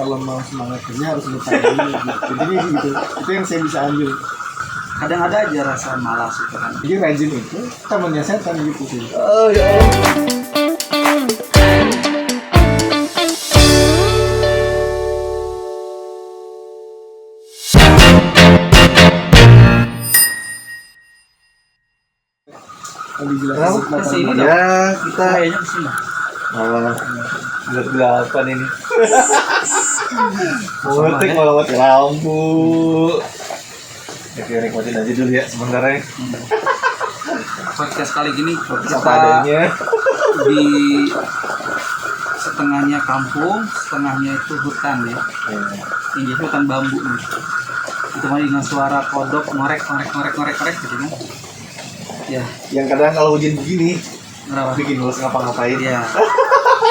kalau mau semangat kerja harus lupa dulu gitu. Jadi gitu, itu yang saya bisa ambil. Kadang ada aja rasa malas itu kan. Jadi rajin itu temannya setan gitu sih. Oh ya Allah. Kalau dijelasin Kenapa? Kesini dong. Ya, kita Kayaknya kesini. malah gelap-gelapan ini. Ngetik malah mati lampu. Oke, nikmatin aja dulu ya sebenarnya. Podcast kali gini Apa kita adanya. di setengahnya kampung, setengahnya itu hutan ya. Ini hutan bambu nih. Itu mah dengan suara kodok ngorek gitu kan. Ya, Yang kadang kalau hujan begini kenapa? bikin males ngapa-ngapain. Ya.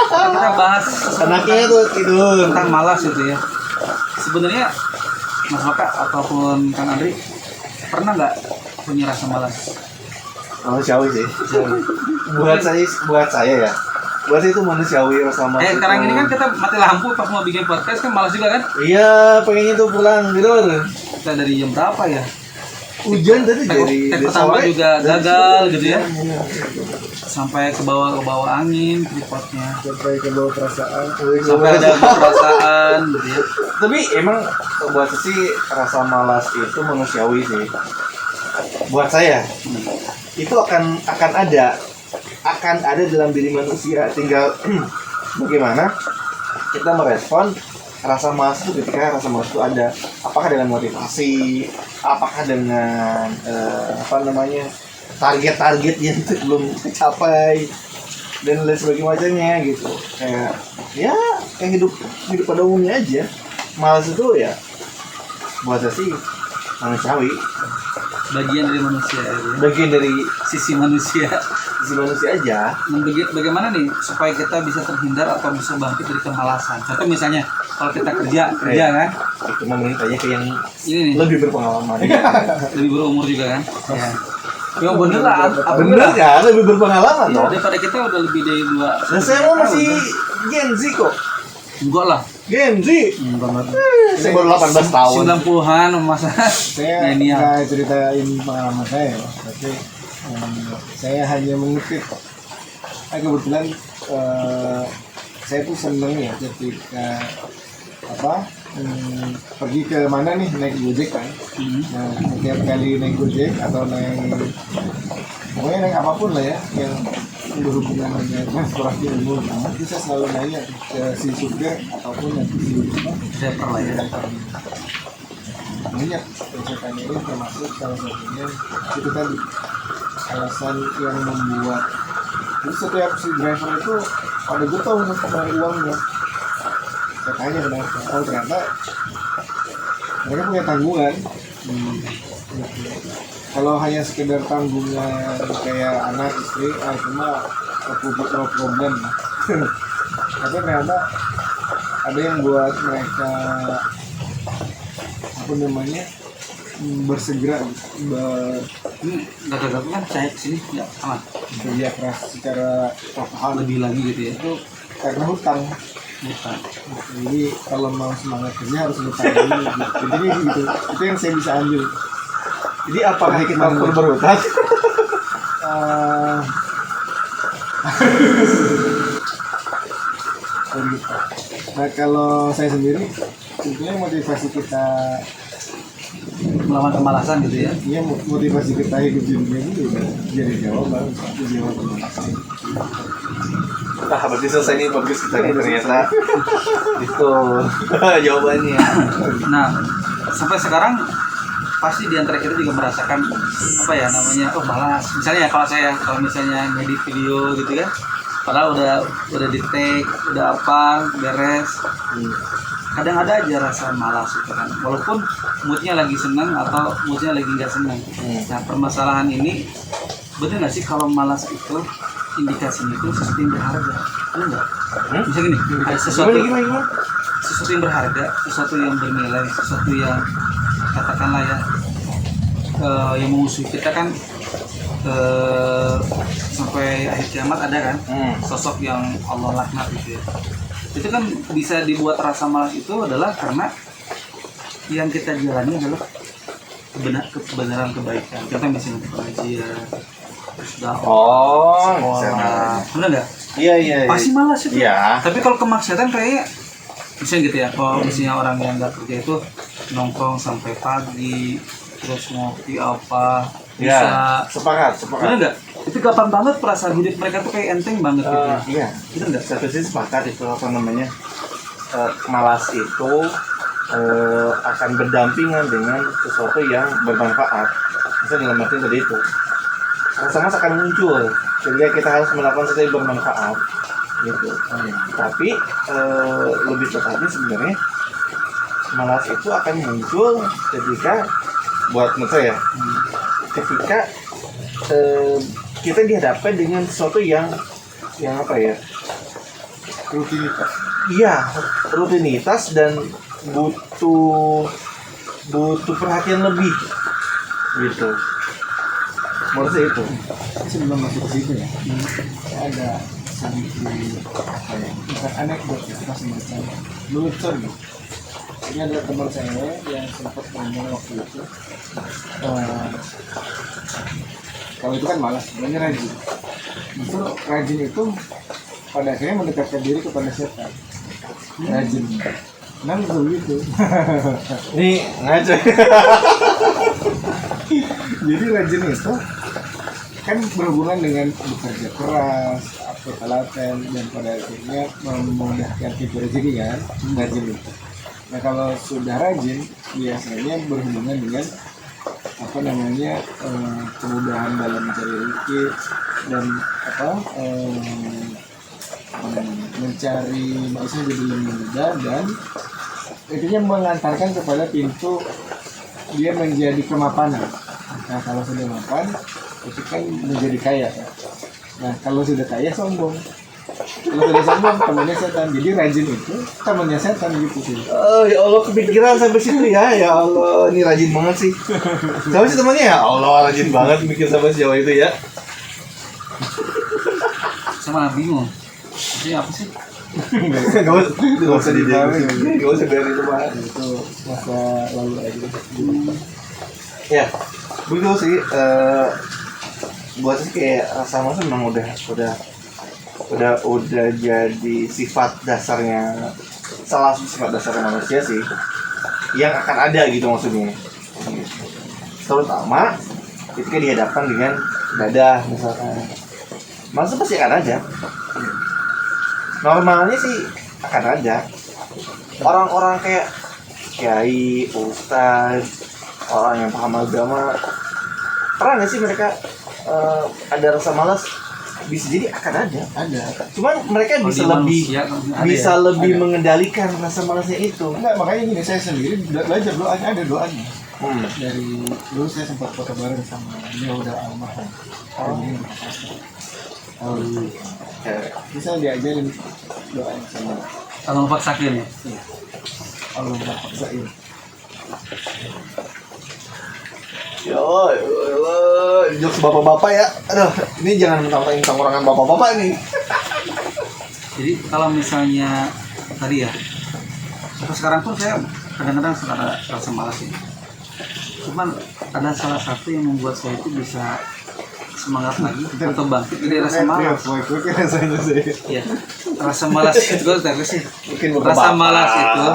Kita bahas Anaknya tuh tidur. tentang malas itu ya. Sebenarnya Mas Maka ataupun Kang Andri pernah nggak punya rasa malas? Manusiawi sih. Buat saya ya. Buat saya itu manusiawi rasa malas. Sekarang ini kan kita mati lampu pas mau bikin podcast kan malas juga kan? Iya, pengennya tuh pulang tidur. Kita dari jam berapa ya? Hujan tadi Tag pertama juga gagal gitu ya. Sampai ke bawah angin tripodnya. Sampai ke bawah perasaan. Sampai ada perasaan gitu ya. Tapi emang buat saya sih rasa malas itu manusiawi sih. Buat saya itu akan ada dalam diri manusia, tinggal bagaimana kita merespon rasa malas itu ketika rasa malas itu ada. Apakah dengan motivasi, apakah dengan target-target yang belum tercapai dan lain sebagainya gitu. Kayak hidup pada umumnya aja. Malas itu ya buat saya sih manusiawi, Bagian dari manusia ya. bagian dari Sisi manusia. sisi manusia aja. Nah, bagaimana nih supaya kita bisa terhindar atau bisa bangkit dari kemalasan? Contoh misalnya kalau kita kerja kan, Itu memintanya ke yang ini nih lebih berpengalaman. lebih berumur juga kan. Ya. Ya bener lah, Bener kan, lebih berpengalaman Ya, toh. daripada kita udah lebih dari 2. Nah, saya mau masih Gen Z kok. Enggak lah. Gen Z. Enggak. Saya baru 18 tahun. 90-an masa. Saya milenial. nggak ceritain pengalaman saya, tapi saya hanya mengutip. Kebetulan saya tuh seneng ya ketika pergi ke mana nih naik Gojek kan. Nah, setiap kali naik Gojek atau pokoknya naik apapun lah ya yang berhubungan dengan transportasi umum, itu saya selalu nanya ke si supir ataupun nanti si Driver lah ya. banyak saya ini termasuk salah satunya itu tadi alasan yang membuat jadi setiap si driver itu pada getong untuk bayar uangnya. Saya tanya kenapa, ternyata mereka punya tanggungan. Kalau hanya sekedar tanggungan kayak anak istri, cuma no problem. Tapi ternyata ada yang buat mereka bersegera Ini gagal kan saya kesini ya aman. bekerja keras secara total Lebih lagi gitu ya. itu karena hutang. Bukan. Jadi kalau mau semangat kerja harus hutang dulu gitu. Jadi gitu, itu yang saya bisa ambil. Jadi apakah kita perlu berhutang? Nah kalau saya sendiri sebetulnya motivasi kita Melawan kemalasan gitu ya. Iya, motivasi kita hidup di dunia ini udah jadi jawaban. Itu jawaban. Nah, berarti selesai nih podcast kita nih ternyata. Itu jawabannya. Nah, sampai sekarang pasti di antara kita juga merasakan malas. Misalnya kalau misalnya ngedit video gitu kan, padahal udah di take, udah apa, beres. Kadang ada aja rasa malas gitu kan, walaupun moodnya lagi senang atau moodnya lagi nggak senang. Nah, permasalahan ini bener nggak sih kalau malas itu indikasinya itu sesuatu yang berharga? Bener nggak? Misalnya gini, ada sesuatu yang berharga, sesuatu yang bernilai, sesuatu yang katakanlah ya yang mengusung kita kan sampai akhir kiamat ada kan sosok yang Allah laknat gitu ya. itu kan bisa dibuat rasa malas itu adalah karena yang kita jalani adalah kebenaran kebaikan. Kita misalnya pengajian, terus dakwah, sekolah, benar nggak? Iya. Pasti malas itu. Iya. Tapi kalau kemaksiatan kayaknya misalnya gitu ya, kalau misalnya orang yang nggak kerja itu nongkrong sampai pagi, terus ngopi apa, bisa. Ya, sepakat. Benar nggak? Itu gampang banget perasaan hidup mereka tuh kayak enteng banget gitu. Iya. Benar nggak? Satu sisi sepakat itu apa namanya, malas itu akan berdampingan dengan sesuatu yang bermanfaat. Misalnya dalam arti tadi itu rasa malas akan muncul ketika kita harus melakukan sesuatu yang bermanfaat gitu. Tapi lebih tepatnya sebenarnya malas itu akan muncul ketika buat menurut saya ketika kita dihadapkan dengan sesuatu yang apa ya, Rutinitas. iya, rutinitas dan butuh perhatian lebih gitu. Menurut saya itu. Sebelum masuk ke situ ya, saya ada sedikit apa ya, bukan anekdot ya, kita semacam lucu gitu. Ini adalah teman saya yang sempat ngomong waktu itu, kalau itu kan malas, sebenarnya rajin. Justru rajin itu pada akhirnya mendekatkan diri kepada setan. Rajin. Betul gitu. Ini ngaco. Jadi rajin itu kan berhubungan dengan bekerja keras, atau telaten, dan pada akhirnya memudahkan pintu rezeki kan, rajin itu. Nah kalau sudah rajin biasanya berhubungan dengan apa namanya kemudahan dalam mencari rezeki dan mencari maksudnya jadi lebih mudah dan intinya mengantarkan kepada pintu dia menjadi kemapanan. Nah kalau sudah mapan itu kan menjadi kaya ya. Nah kalau sudah kaya sombong. Kalau sudah sombong temannya setan. Jadi rajin itu temannya setan gitu sih. Oh ya Allah, kepikiran sampai situ ya. Ya Allah, ini rajin banget sih. Siapa sih temannya ya? Allah, rajin banget mikir sampai sejauh itu ya. Sama bingung. Ini apa sih? Gak usah dibiarin. Gak usah biarin itu Pak. Itu masa lalu aja. Ya, begitu sih. Buat sih kayak rasa malas memang udah jadi sifat dasarnya, salah satu sifat dasarnya manusia sih, yang akan ada gitu maksudnya. Terutama ketika dihadapkan dengan ibadah misalkan, malas pasti akan ada. Normalnya sih akan ada. Orang-orang kayak kiai, ustadz, orang yang paham agama, pernah nggak sih mereka ada rasa malas? Bisa jadi akan ada. Cuman mereka bisa lebih mengendalikan rasa malasnya itu. Enggak, makanya gini, saya sendiri belajar doanya, ada doanya. Dari dulu saya sempat foto bareng sama dia udah almarhum. Bisa diajarin doanya sama Kalau paksakin ya. Allah paksain. Ya Allah, jokes bapak-bapak ya. Aduh, ini jangan mentang-mentang tongkrongan bapak-bapak nih. Jadi kalau misalnya tadi ya, sampai sekarang pun saya kadang-kadang suka ada rasa malas ya. Cuman ada salah satu yang membuat saya itu bisa semangat lagi atau bangkit dari rasa malas. Rasanya saya. Iya. Rasa malas itu sih. Mungkin Rasa malas itu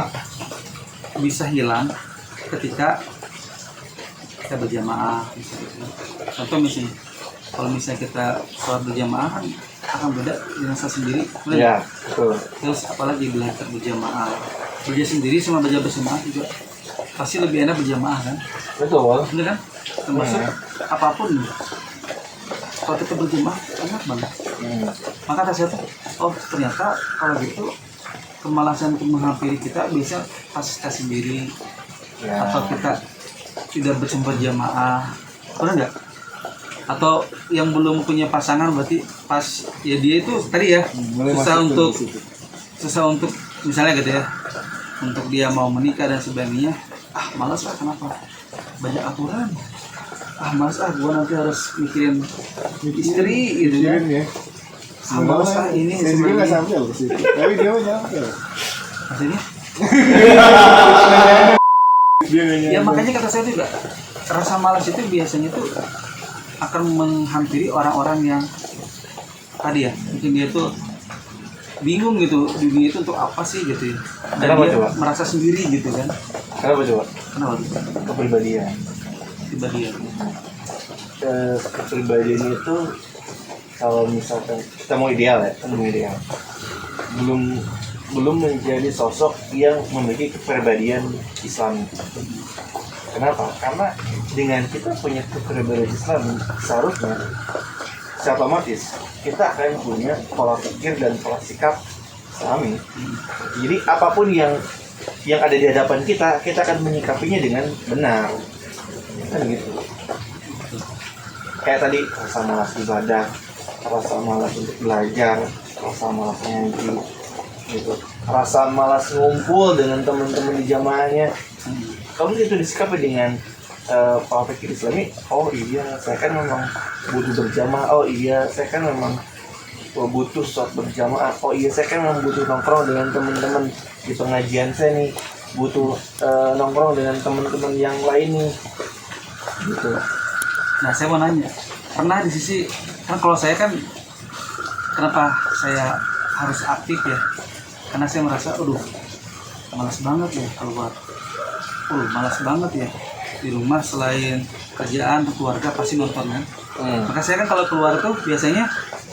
bisa hilang ketika kita berjamaah misalnya. Contoh misalnya, kalau misalnya kita sholat berjamaah kan akan beda dengan saya sendiri. Iya, betul. Terus apalagi bila kita berjamaah, kerja sendiri sama kerja bersama juga pasti lebih enak berjamaah kan? Betul. Bener kan? Termasuk apapun. Kalau kita berjamaah enak banget. Maka saya tuh, oh ternyata kalau gitu kemalasan untuk menghampiri kita bisa pas kita sendiri atau kita tidak berjumpa jamaah, benar nggak? Atau yang belum punya pasangan berarti pas ya dia itu tadi ya susah untuk misalnya gitu ya, untuk dia mau menikah dan sebagainya, malas lah kenapa? Banyak aturan, malas gua nanti harus mikirin istri gitu ya. Malas ini saya juga nggak sampai loh sih, tapi dia mah nyampe. maksudnya Dia nggak ya nyampe. makanya kata saya juga rasa malas itu biasanya tuh akan menghampiri orang-orang yang tadi ya mungkin dia tuh bingung gitu dunia itu untuk apa sih gitu ya, dan Kenapa dia coba? merasa sendiri gitu kan. Kenapa coba? Kenapa tuh Kepribadian. tiba dia Kepribadian itu kalau misalkan kita mau ideal ya, kan belum ideal. Belum menjadi sosok yang memiliki kepribadian Islam. Kenapa? Karena dengan kita punya kepribadian Islam seharusnya secara otomatis kita akan punya pola pikir dan pola sikap Islami. Jadi apapun yang ada di hadapan kita akan menyikapinya dengan benar. Kan gitu. Kayak tadi rasa malas ibadah, rasa malas untuk belajar, rasa malas ngaji, gitu. Rasa malas ngumpul dengan teman-teman di jamaahnya. Kalau itu disikapi dengan pola pikir Islami, oh iya saya kan memang butuh berjamaah, oh iya saya kan memang butuh sholat berjamaah, oh iya saya kan memang butuh nongkrong dengan teman-teman di pengajian saya nih, butuh nongkrong dengan teman-teman yang lain nih, gitu. nah saya mau nanya pernah di sisi kan kalau saya kan kenapa saya harus aktif ya karena saya merasa aduh malas banget ya keluar malas banget ya di rumah selain kerjaan keluarga pasti nonton kan. Maka saya kan kalau keluar tuh biasanya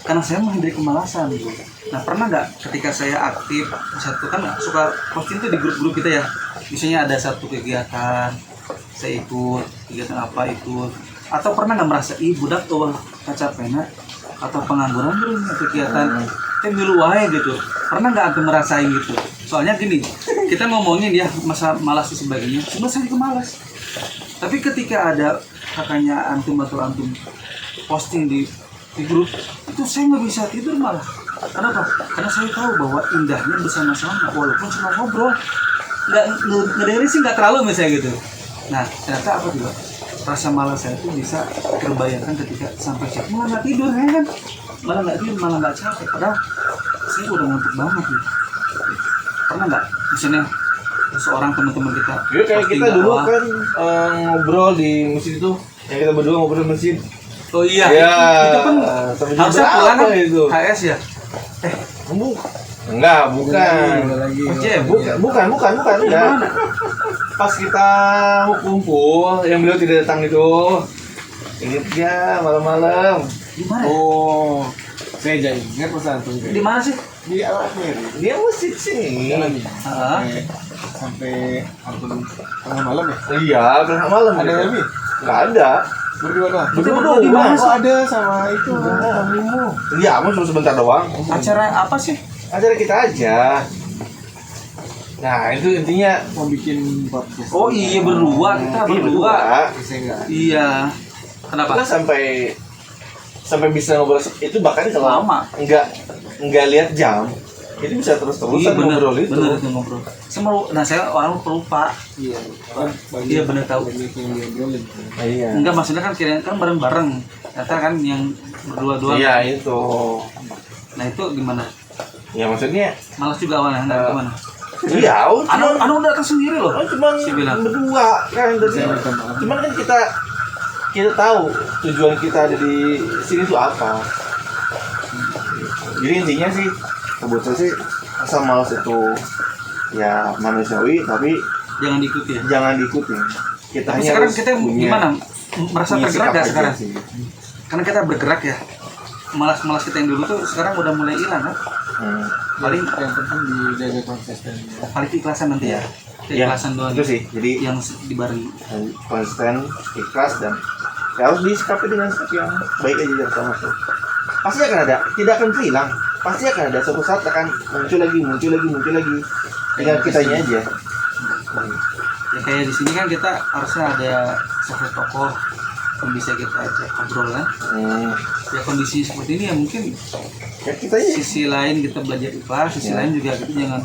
karena saya menghindari kemalasan gitu. Nah pernah nggak ketika saya aktif satu kan suka posting tuh di grup-grup kita ya, misalnya ada satu kegiatan saya ikut kegiatan apa ikut, atau pernah nggak merasa budak tuh kacapenak atau pengangguran bro kegiatan milu wae gitu, pernah nggak antum merasain gitu? Soalnya gini, kita ngomongin ya masa malas dan sebagainya, cuma saya juga malas. Tapi ketika ada kakaknya antum atau antum posting di grup, itu saya nggak bisa tidur malah. Kenapa? Karena saya tahu bahwa indahnya bersama-sama, walaupun cuma ngobrol, ngedengerin sih nggak terlalu misalnya gitu. Nah ternyata apa juga? Rasa malas saya itu bisa terbayarkan ketika sampai cek malah nggak tidur ya kan, malah nggak tidur malah nggak capek. Padahal saya udah ngantuk banget gitu. Pernah nggak misalnya seorang teman-teman kita Ya kayak posting kita dulu dakwah. kan ngobrol di masjid itu, yang kita berdua ngobrol di masjid. Oh iya, Ya, itu kan sampai harusnya berapa pulang kan itu? HS ya. Enggak, bukan. lagi. Bukan, enggak. Gimana? Pas kita kumpul, yang beliau tidak datang itu, ingat ya malam-malam. Di mana? Oh, saya jadi ingat pesan tuh. Di mana sih? Di Al-Akhir. Dia masjid sini. Jalan nih. Ah. Sampai hampir tengah malam ya. Iya, berangkat malam. Ada gitu. lebih? Nggak ada. Berdua doang. Berdua di mana sih? Oh ada sama itu kamu. Iya, aku cuma sebentar doang. Acara apa sih? Acara kita aja. Nah, itu intinya. Mau bikin podcast. Oh iya berdua, kita berdua. Saya enggak. Iya. Kenapa? Kita sampai bisa ngobrol itu, bahkan kalau Lama. nggak lihat jam itu bisa terus-terusan ngobrol itu. Bener itu ngobrol. Nah saya orang pelupa. Iya. Kan Iya, bener tahu. Banyak yang diobrolin. Iya. Enggak maksudnya kan kira kan bareng-bareng. Ternyata kan yang berdua doang. Iya itu. Nah itu gimana? Ya maksudnya Malas juga awalnya, enggak gimana? iya, Anu udah datang sendiri loh. cuman Si bilang. berdua kan tadi. Saya minta maaf. Cuman kan kita tahu tujuan kita ada di sini tuh apa. Jadi intinya sih buat saya sih rasa malas itu ya manusiawi, tapi Jangan diikuti ya. jangan diikuti. Kita Tapi hanya sekarang harus kita punya gimana? Merasa punya tergerak sikap gak aja sekarang? sih. Karena kita bergerak ya. Malas-malas kita yang dulu tuh sekarang udah mulai hilang kan? Paling Yang penting dijaga konsisten. paling keikhlasan nanti ya. Ya, Keikhlasan doang. itu sih. Jadi Yang dibarengi. konsisten, ikhlas, dan ya harus disikapi dengan sikap yang baik aja dari sama tuh. Pasti akan ada, tidak akan hilang. Pasti akan ada suatu saat akan muncul lagi. Tinggal kitanya aja. Ya kayak di sini kan kita harusnya ada sosok tokoh yang bisa kita ajak ngobrol kan. Ya kondisi seperti ini ya mungkin Ya kitanya. sisi lain kita belajar ikhlas, sisi Ya. lain juga kita jangan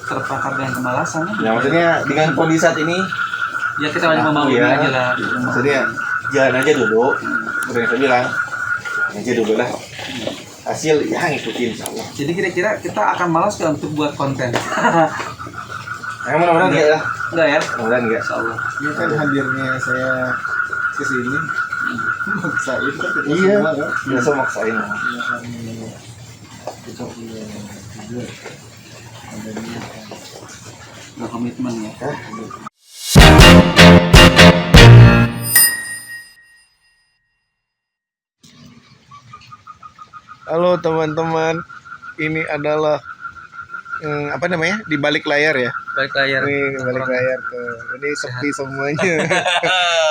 terperangkap dengan kemalasan kan. Ya maksudnya dengan kondisi saat ini, Ya kita hanya membangun ya, aja lah di rumah. maksudnya jalan aja dulu. Seperti yang saya bilang, aja dulu lah. hasil ya ngikutin insya Allah. Jadi kira-kira kita akan malas nggak untuk buat konten? Mudah-mudahan enggak ya. Enggak ya? Mudah-mudahan enggak. Insya Allah. Ini kan hadirnya saya ke sini maksain kan kita Iya. semua kan. Biasa maksain. Iya kan, kita punya tujuan. Ada niat kan. Nggak komitmen ya. Halo teman-teman, ini adalah apa namanya, di balik layar ya. Balik layar. Ini balik layar tuh, ini sepi semuanya.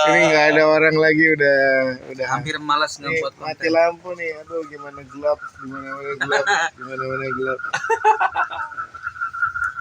Ini nggak ada orang lagi, udah Hampir malas nih, ngebuat mati konten. lampu nih, aduh gimana gelap, gimana gelap.